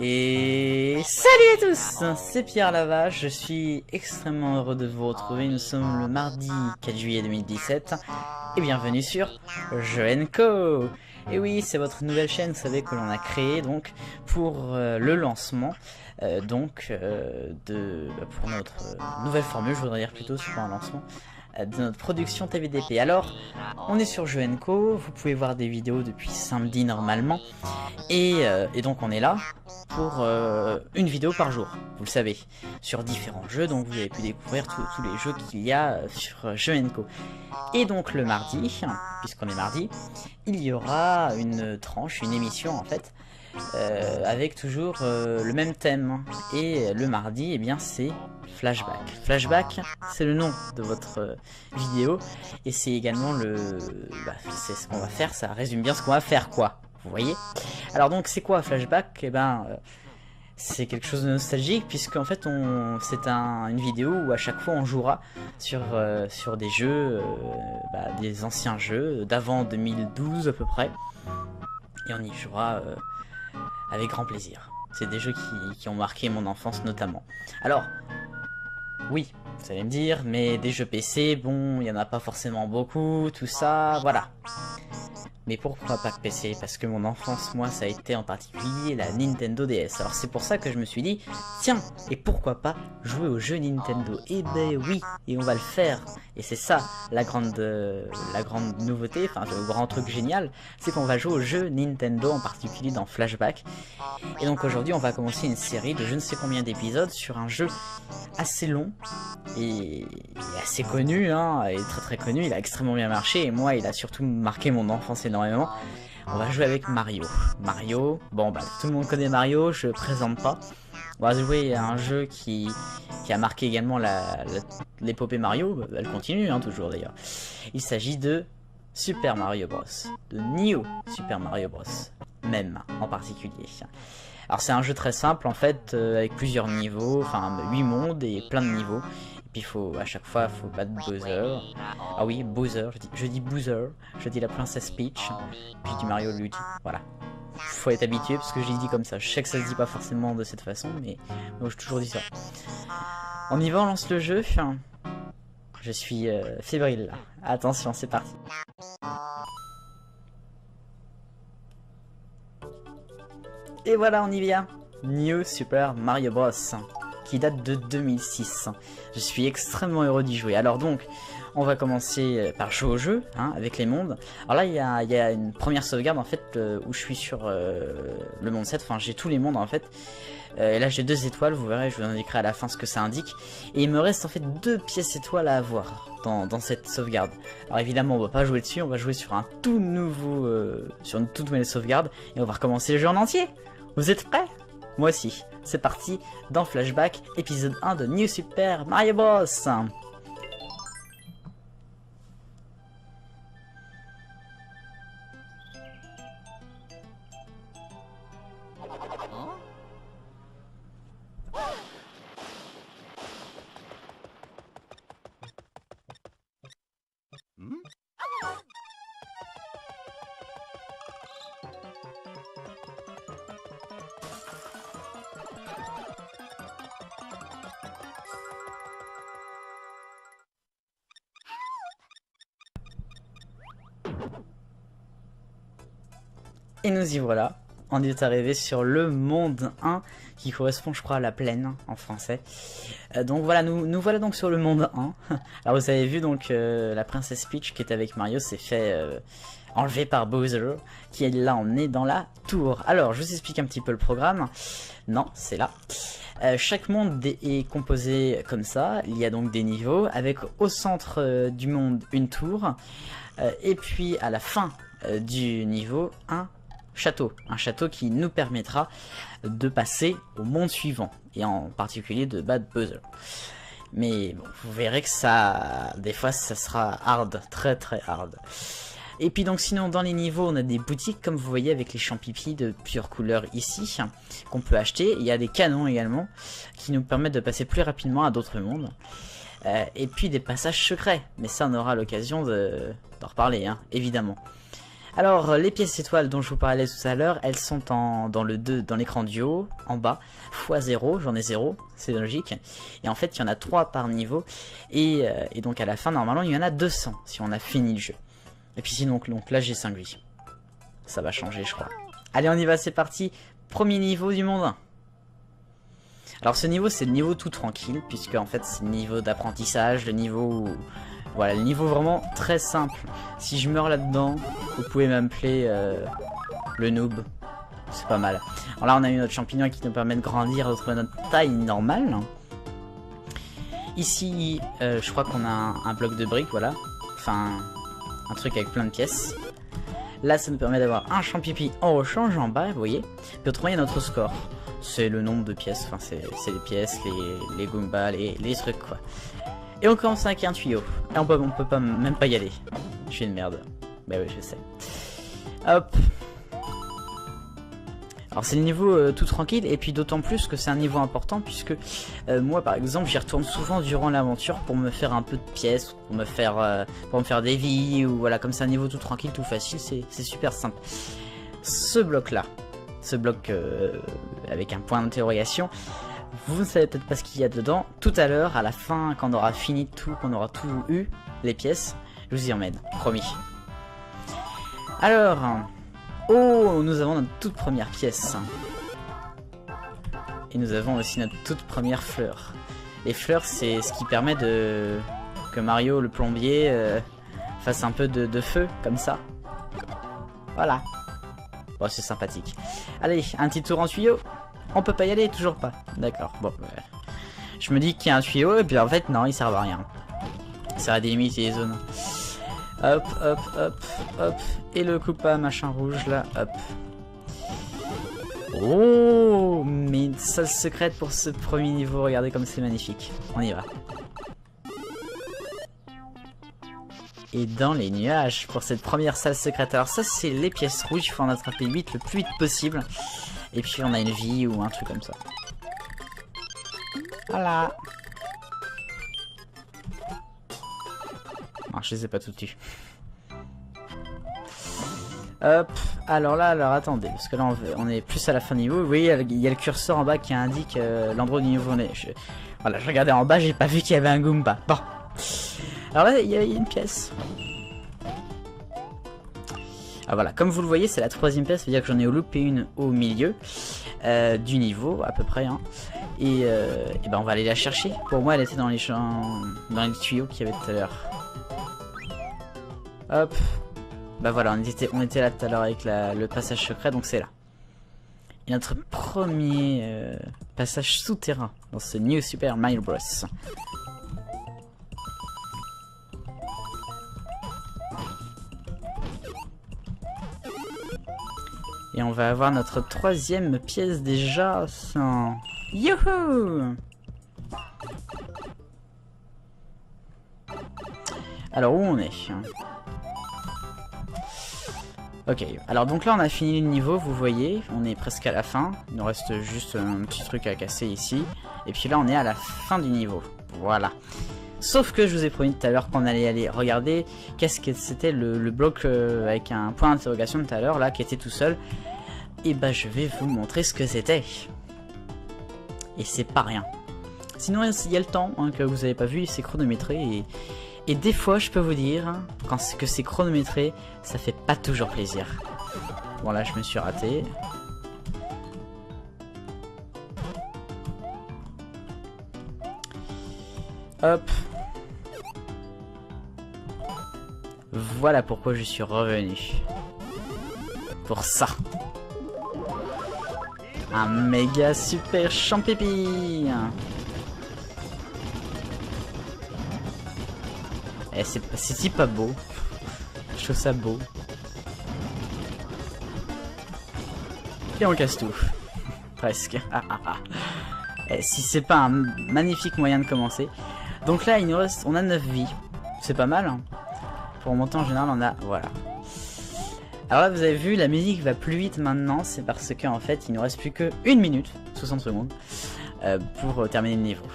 Et salut à tous, c'est Pierre Lavage, je suis extrêmement heureux de vous retrouver, nous sommes le mardi 4 juillet 2017 et bienvenue sur Jeux & Co. Et oui, c'est votre nouvelle chaîne, vous savez, que l'on a créée donc pour le lancement pour notre nouvelle formule, je voudrais dire plutôt, c'est pas un lancement, de notre production TVDP. Alors, on est sur Jeux & Co, vous pouvez voir des vidéos depuis samedi normalement, et donc on est là pour une vidéo par jour, vous le savez, sur différents jeux, donc vous avez pu découvrir tous les jeux qu'il y a sur Jeux & Co. Et donc le mardi, puisqu'on est mardi, il y aura une tranche, une émission en fait, avec toujours le même thème. Et le mardi, eh bien c'est Flashback. Flashback, c'est le nom de votre vidéo, et c'est également c'est ce qu'on va faire, ça résume bien ce qu'on va faire quoi, vous voyez. Alors donc c'est quoi Flashback? Eh ben c'est quelque chose de nostalgique, puisque en fait c'est une vidéo où à chaque fois on jouera sur des jeux, des anciens jeux d'avant 2012 à peu près, et on y jouera avec grand plaisir. C'est des jeux qui ont marqué mon enfance notamment. Alors, oui, vous allez me dire, mais des jeux PC, bon, il n'y en a pas forcément beaucoup, tout ça, voilà. Mais pourquoi pas que PC? Parce que mon enfance, moi, ça a été en particulier la Nintendo DS. Alors c'est pour ça que je me suis dit, tiens, et pourquoi pas jouer aux jeux Nintendo? Et ben oui, et on va le faire. Et c'est ça la grande nouveauté, enfin le grand truc génial, c'est qu'on va jouer aux jeux Nintendo, en particulier dans Flashback. Et donc aujourd'hui, on va commencer une série de je ne sais combien d'épisodes sur un jeu assez long et assez connu, hein, et très très connu. Il a extrêmement bien marché, et moi, il a surtout marqué mon enfance énormément. On va jouer avec Mario. Mario, bon bah tout le monde connaît Mario, je présente pas. On va jouer à un jeu qui a marqué également l'épopée Mario, elle continue hein, toujours d'ailleurs. Il s'agit de Super Mario Bros. De New Super Mario Bros. Même en particulier. Alors c'est un jeu très simple en fait, avec plusieurs niveaux, enfin 8 mondes et plein de niveaux. Et puis à chaque fois il faut battre Bowser. Ah oui, Bowser, je dis Bowser, je dis la princesse Peach, puis je dis Mario Luigi, voilà. Faut être habitué parce que j'ai dit comme ça, je sais que ça se dit pas forcément de cette façon, mais moi j'ai toujours dit ça. On y va, on lance le jeu. Je suis fébrile là. Attention, c'est parti. Et voilà, on y vient. New Super Mario Bros. Qui date de 2006. Je suis extrêmement heureux d'y jouer. Alors donc, on va commencer par jouer au jeu, hein, avec les mondes. Alors là, il y a une première sauvegarde en fait, où je suis sur le monde 7. Enfin, j'ai tous les mondes en fait. Et là, j'ai 2 étoiles. Vous verrez, je vous indiquerai à la fin ce que ça indique. Et il me reste en fait 2 pièces étoiles à avoir dans cette sauvegarde. Alors évidemment, on va pas jouer dessus. On va jouer sur un tout nouveau, sur une toute nouvelle sauvegarde. Et on va recommencer le jeu en entier. Vous êtes prêts? Moi aussi. C'est parti dans Flashback, épisode 1 de New Super Mario Bros. Et nous y voilà, on est arrivé sur le monde 1, qui correspond je crois à la plaine en français. Donc voilà, nous voilà donc sur le monde 1. Alors vous avez vu donc la princesse Peach qui est avec Mario s'est fait enlever par Bowser, qui l'a emmené dans la tour. Alors je vous explique un petit peu le programme. Non, c'est là. Chaque monde est composé comme ça, il y a donc des niveaux, avec au centre du monde une tour, et puis à la fin du niveau un château qui nous permettra de passer au monde suivant, et en particulier de battre Bowser. Mais bon, vous verrez que ça, des fois ça sera hard, très très hard. Et puis donc sinon dans les niveaux on a des boutiques comme vous voyez avec les champipi de plusieurs couleurs ici qu'on peut acheter. Il y a des canons également qui nous permettent de passer plus rapidement à d'autres mondes. Et puis des passages secrets, mais ça on aura l'occasion d'en reparler hein, évidemment. Alors, les pièces étoiles dont je vous parlais tout à l'heure, elles sont dans l'écran du haut, en bas, x0, j'en ai 0, c'est logique. Et en fait, il y en a 3 par niveau, et donc à la fin, normalement, il y en a 200, si on a fini le jeu. Et puis sinon, donc là, j'ai 5 vies. Ça va changer, je crois. Allez, on y va, c'est parti. Premier niveau du monde 1. Alors ce niveau, c'est le niveau tout tranquille, puisque en fait, c'est le niveau d'apprentissage, le niveau... Voilà, le niveau vraiment très simple. Si je meurs là-dedans, vous pouvez m'appeler le noob. C'est pas mal. Alors là, on a eu notre champignon qui nous permet de grandir, de retrouver notre taille normale. Ici, je crois qu'on a un bloc de briques, voilà. Enfin, un truc avec plein de pièces. Là, ça nous permet d'avoir un champipi en rechange en bas, vous voyez. Puis autrement, il y a notre score. C'est le nombre de pièces, enfin, c'est les pièces, les Goombas, les trucs, quoi. Et on commence avec un tuyau. Et on peut pas, même pas y aller. Je suis une merde. Bah oui, je sais. Hop. Alors c'est le niveau tout tranquille, et puis d'autant plus que c'est un niveau important, puisque moi par exemple j'y retourne souvent durant l'aventure pour me faire un peu de pièces, pour me faire des vies, ou voilà, comme c'est un niveau tout tranquille, tout facile, c'est super simple. Ce bloc là, ce bloc avec un point d'interrogation, vous ne savez peut-être pas ce qu'il y a dedans. Tout à l'heure, à la fin, quand on aura fini tout, qu'on aura tout eu, les pièces, je vous y emmène, promis. Alors... Oh, nous avons notre toute première pièce. Et nous avons aussi notre toute première fleur. Les fleurs, c'est ce qui permet que Mario, le plombier, fasse un peu de feu, comme ça. Voilà. Bon, c'est sympathique. Allez, un petit tour en tuyau. On peut pas y aller, toujours pas. D'accord, bon. Je me dis qu'il y a un tuyau, et puis en fait, non, il sert à rien. Ça sert à délimiter les zones. Hop, hop, hop, hop. Et le coupa, machin rouge, là, hop. Oh, mais une salle secrète pour ce premier niveau. Regardez comme c'est magnifique. On y va. Et dans les nuages pour cette première salle secrète. Alors ça, c'est les pièces rouges. Il faut en attraper 8 le plus vite possible. Et puis on a une vie ou un truc comme ça. Voilà. Je les ai pas tout dessus. Hop, alors attendez, parce que là on est plus à la fin du niveau. Vous voyez, il y a le curseur en bas qui indique l'endroit du niveau où on est. Voilà, je regardais en bas, j'ai pas vu qu'il y avait un Goomba. Bon. Alors là, il y a une pièce. Ah voilà, comme vous le voyez, c'est la troisième pièce, c'est-à-dire que j'en ai loupé une au milieu du niveau, à peu près. Hein. Et ben on va aller la chercher. Pour moi, elle était dans les tuyaux qu'il y avait tout à l'heure. Hop. Bah voilà, on était là tout à l'heure avec le passage secret, donc c'est là. Et notre premier passage souterrain dans ce New Super Mario Bros. Et on va avoir notre troisième pièce déjà. Youhou! Alors où on est? Ok, alors donc là on a fini le niveau, vous voyez, on est presque à la fin, il nous reste juste un petit truc à casser ici, et puis là on est à la fin du niveau, voilà. Sauf que je vous ai promis tout à l'heure qu'on allait aller regarder qu'est-ce que c'était le bloc avec un point d'interrogation tout à l'heure, là, qui était tout seul, et bah je vais vous montrer ce que c'était. Et c'est pas rien. Sinon il y a le temps hein, que vous avez pas vu, c'est chronométré et des fois, je peux vous dire, quand c'est chronométré, ça fait pas toujours plaisir. Bon, là, je me suis raté. Hop. Voilà pourquoi je suis revenu. Pour ça. Un méga super champipi. C'est pas beau. Je trouve ça beau. Et on casse tout. Presque. Si c'est pas un magnifique moyen de commencer. Donc là, il nous reste, on a 9 vies. C'est pas mal. Hein. Pour remonter en général, on a... Voilà. Alors là, vous avez vu, la musique va plus vite maintenant. C'est parce qu'en fait, il nous reste plus que 1 minute, 60 secondes, pour terminer le niveau.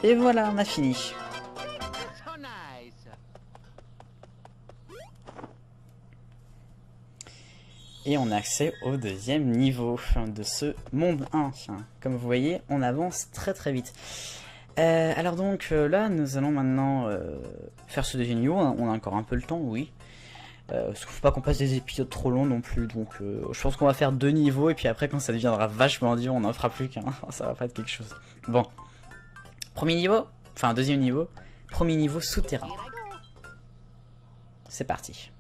Et voilà, on a fini. Et on a accès au deuxième niveau de ce monde 1. Comme vous voyez, on avance très très vite. Alors donc là, nous allons maintenant faire ce deuxième niveau. On a encore un peu le temps, oui. Parce qu'il faut pas qu'on passe des épisodes trop longs non plus. Donc je pense qu'on va faire 2 niveaux. Et puis après, quand ça deviendra vachement dur, on n'en fera plus qu'un. Ça va pas être quelque chose. Bon. Premier niveau. Enfin, deuxième niveau. Premier niveau souterrain. C'est parti.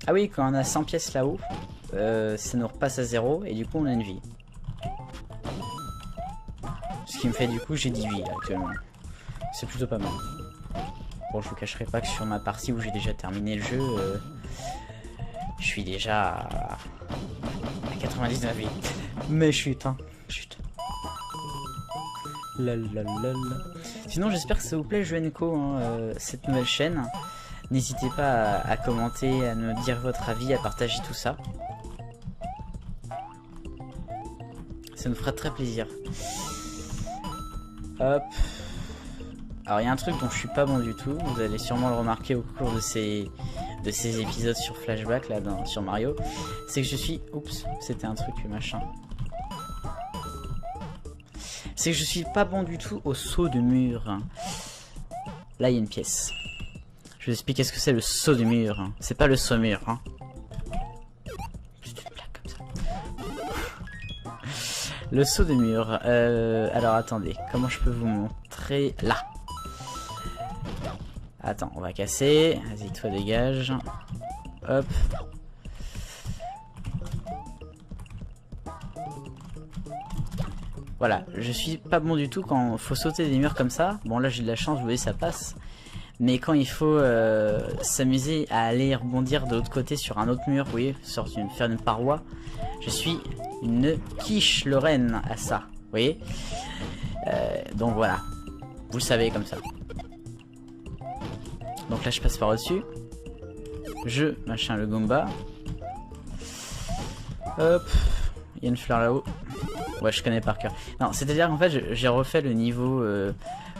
Ah oui, quand on a 100 pièces là-haut, ça nous repasse à 0 et du coup on a une vie. Ce qui me fait du coup j'ai 10 vies là, actuellement. C'est plutôt pas mal. Bon, je vous cacherai pas que sur ma partie où j'ai déjà terminé le jeu, je suis déjà à 99 vies. Mais chut, hein, chut. Sinon j'espère que ça vous plaît Juenco, hein, cette nouvelle chaîne. N'hésitez pas à commenter, à me dire votre avis, à partager tout ça. Ça nous fera très plaisir. Hop. Alors il y a un truc dont je suis pas bon du tout, vous allez sûrement le remarquer au cours de ces épisodes sur Flashback, là, sur Mario. C'est que je suis... Oups, c'était un truc machin. C'est que je suis pas bon du tout au saut de mur. Là il y a une pièce. Je vous explique qu'est-ce que c'est le saut du mur. C'est pas le saut mur. Hein. Juste une blague comme ça. Le saut de mur. Alors attendez, comment je peux vous montrer? Là. Attends, on va casser. Vas-y, toi dégage. Hop. Voilà, je suis pas bon du tout quand faut sauter des murs comme ça. Bon là j'ai de la chance, vous voyez ça passe. Mais quand il faut s'amuser à aller rebondir de l'autre côté sur un autre mur, vous voyez, faire une paroi, je suis une quiche Lorraine à ça, vous voyez. Donc voilà, vous le savez comme ça. Donc là je passe par au-dessus. Je machin le Goomba. Hop, il y a une fleur là-haut. Ouais, je connais par cœur. Non, c'est-à-dire qu'en fait j'ai refait le niveau...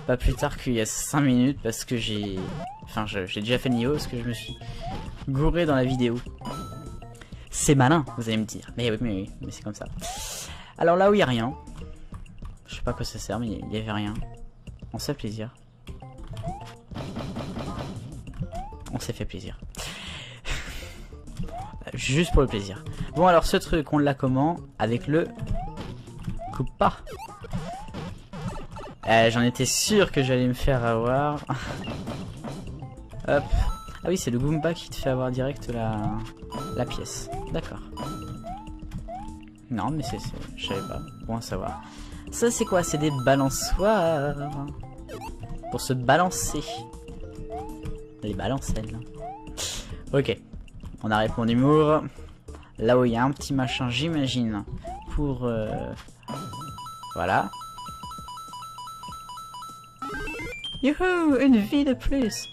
pas plus tard qu'il y a 5 minutes parce que j'ai... Enfin, j'ai déjà fait le niveau parce que je me suis gouré dans la vidéo. C'est malin, vous allez me dire. Mais oui, mais c'est comme ça. Alors là où il n'y a rien, je sais pas à quoi ça sert, mais il n'y avait rien. On s'est fait plaisir. On s'est fait plaisir. Juste pour le plaisir. Bon, alors ce truc, on l'a comment? Avec le... Coupe pas. J'en étais sûr que j'allais me faire avoir. Hop. Ah oui, c'est le Goomba qui te fait avoir direct la pièce. D'accord. Non, mais je savais pas. Bon à savoir. Ça, c'est quoi? C'est des balançoires. Pour se balancer. Les balancelles. Ok. On arrête mon humour. Là où il y a un petit machin, j'imagine. Pour... Voilà. Youhou, une vie de plus.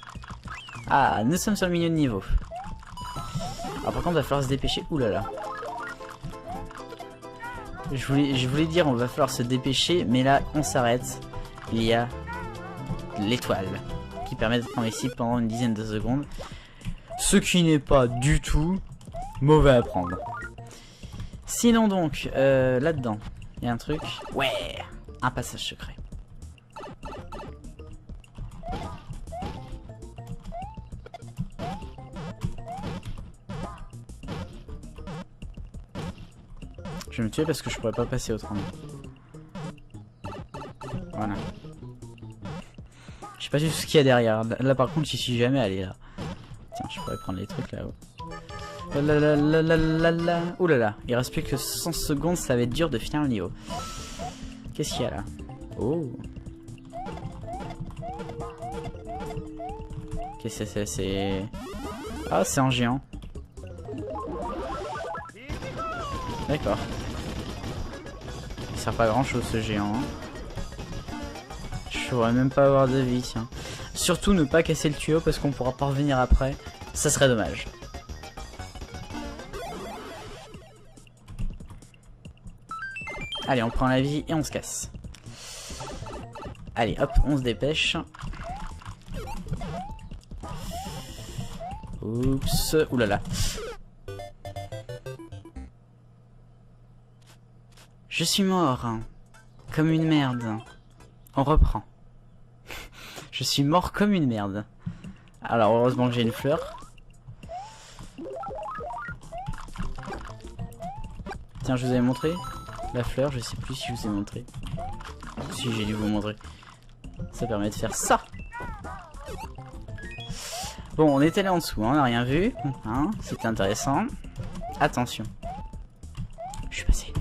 Ah, nous sommes sur le milieu de niveau. Alors par contre, il va falloir se dépêcher. Ouh là là. Je voulais dire, on va falloir se dépêcher, mais là, on s'arrête. Il y a l'étoile qui permet d'être ici pendant une dizaine de secondes. Ce qui n'est pas du tout mauvais à prendre. Sinon donc, là-dedans, il y a un truc. Ouais, un passage secret. Je vais me tuer parce que je pourrais pas passer autrement. Voilà. Je sais pas du tout ce qu'il y a derrière. Là par contre j'y suis jamais allé là. Tiens, je pourrais prendre les trucs là-haut. Ouh là là, il reste plus que 100 secondes, ça va être dur de finir le niveau. Qu'est-ce qu'il y a là? Oh. Qu'est-ce que c'est? Ah, c'est en géant. D'accord. Il sert pas à grand chose ce géant. Hein. Je pourrais même pas avoir de vie, tiens. Surtout ne pas casser le tuyau parce qu'on pourra pas revenir après. Ça serait dommage. Allez, on prend la vie et on se casse. Allez, hop, on se dépêche. Oups. Oulala. Je suis mort. Comme une merde. On reprend. Je suis mort comme une merde. Alors heureusement que j'ai une fleur. Tiens, je vous avais montré la fleur, je sais plus si je vous ai montré. Si, j'ai dû vous montrer. Ça permet de faire ça. Bon, on est allé en dessous, hein, on n'a rien vu. Hein, c'était intéressant. Attention. Je suis passé.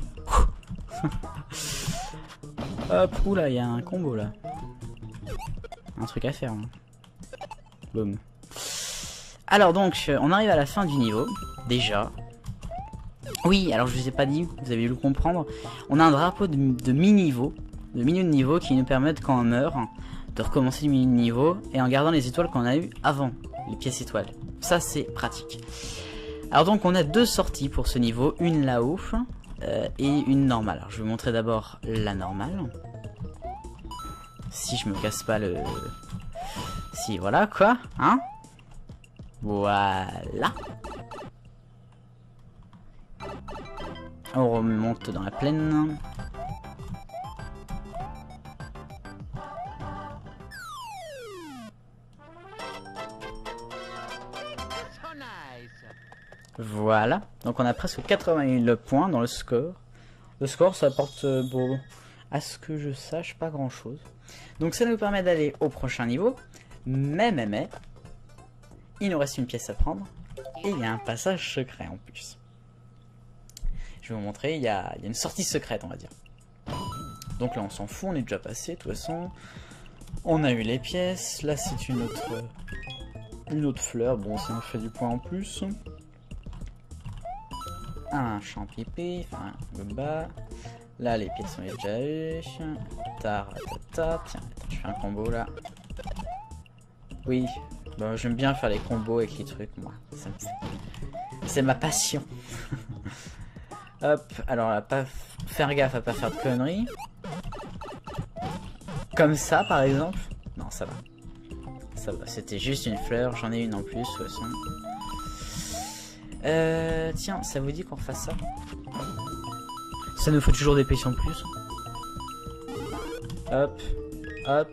Hop, oula, il y a un combo là. Un truc à faire. Hein. Boum. Alors donc, on arrive à la fin du niveau. Déjà. Oui, alors je vous ai pas dit, vous avez dû le comprendre. On a un drapeau de mi-niveau. De milieu de niveau qui nous permettent quand on meurt de recommencer le milieu de niveau. Et en gardant les étoiles qu'on a eu avant. Les pièces étoiles. Ça c'est pratique. Alors donc on a deux sorties pour ce niveau. Une là-haut. Et une normale. Alors je vais vous montrer d'abord la normale. Si je me casse pas le... Si, voilà quoi, hein. Voilà. On remonte dans la plaine. Voilà, donc on a presque 81 points dans le score. Le score, ça apporte, bon, à ce que je sache, pas grand chose. Donc ça nous permet d'aller au prochain niveau. Mais, il nous reste une pièce à prendre. Et il y a un passage secret en plus. Je vais vous montrer, il y a une sortie secrète, on va dire. Donc là, on s'en fout, on est déjà passé, de toute façon. On a eu les pièces. Là, c'est une autre fleur. Bon, ça nous fait du point en plus. Un champipi, enfin, le bas. Là, les pièces, on les a déjà eu. Taratata. Tiens, attends, je fais un combo là. Oui, bon, j'aime bien faire les combos avec les trucs, moi. C'est ma passion. Hop, alors là, pas faire gaffe à pas faire de conneries. Comme ça, par exemple. Non, ça va. Ça va, c'était juste une fleur, j'en ai une en plus, de toute façon. Tiens, ça vous dit qu'on fasse ça? Ça nous fait toujours des pièces en plus. Hop, hop.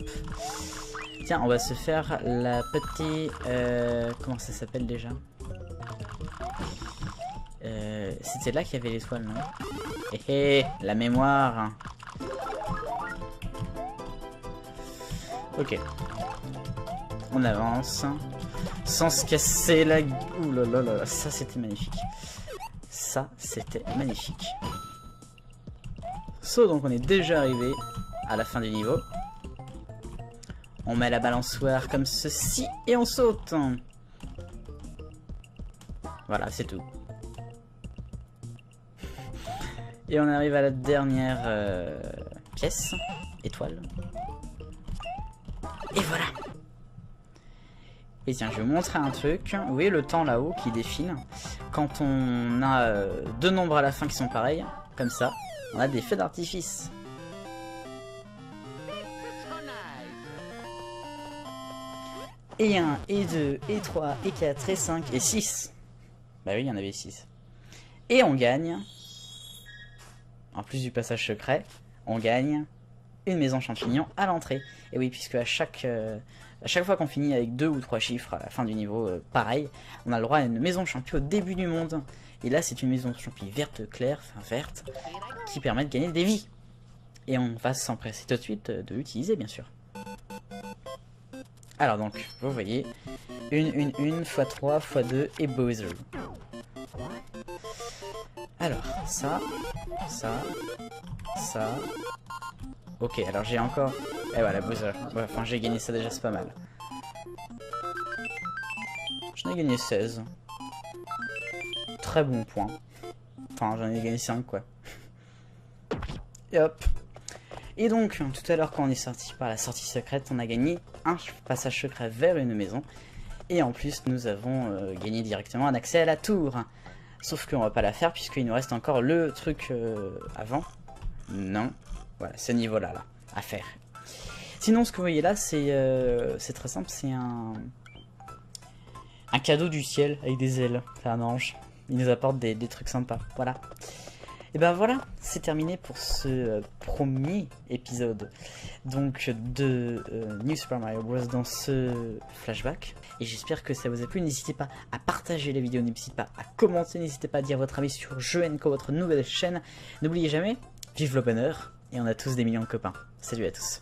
Tiens, on va se faire la petite... comment ça s'appelle déjà? C'était là qu'il y avait l'étoile, non? Hé, la mémoire. Ok. On avance. Sans se casser la... Ouh là là là, ça c'était magnifique. Ça c'était magnifique. So, donc on est déjà arrivé à la fin du niveau. On met la balançoire comme ceci et on saute. Voilà, c'est tout. Et on arrive à la dernière pièce, étoile. Et voilà. Et tiens, je vais vous montrer un truc. Vous voyez le temps là-haut qui défile. Quand on a deux nombres à la fin qui sont pareils, comme ça, on a des feux d'artifice. Et 1, et 2, et 3, et 4, et 5, et 6. Bah oui, il y en avait 6. Et on gagne, en plus du passage secret, on gagne une maison champignon à l'entrée. Et oui, puisque à chaque fois qu'on finit avec 2 ou 3 chiffres à la fin du niveau, pareil, on a le droit à une maison champignon au début du monde. Et là, c'est une maison champignon verte claire, enfin verte, qui permet de gagner des vies. Et on va s'empresser tout de suite de l'utiliser, bien sûr. Alors donc, vous voyez, 1, x3, x2 et Bowser. Alors, ça. Ok, alors j'ai encore... Et voilà, Bowser. Ouais, enfin, j'ai gagné ça déjà, c'est pas mal. J'en ai gagné 16. Très bon point. Enfin, j'en ai gagné 5, quoi. Et hop. Et donc, tout à l'heure, quand on est sorti par la sortie secrète, on a gagné un passage secret vers une maison. Et en plus, nous avons gagné directement un accès à la tour. Sauf qu'on va pas la faire, puisqu'il nous reste encore le truc avant. Non. Voilà, ce niveau-là, là, à faire. Sinon, ce que vous voyez là, c'est très simple. C'est un cadeau du ciel avec des ailes. C'est un ange. Il nous apporte des trucs sympas. Voilà. Et ben voilà, c'est terminé pour ce premier épisode donc de New Super Mario Bros. Dans ce flashback. Et j'espère que ça vous a plu. N'hésitez pas à partager la vidéo, n'hésitez pas à commenter, n'hésitez pas à dire votre avis sur Jeuenco, votre nouvelle chaîne. N'oubliez jamais, vive le bonheur et on a tous des millions de copains. Salut à tous.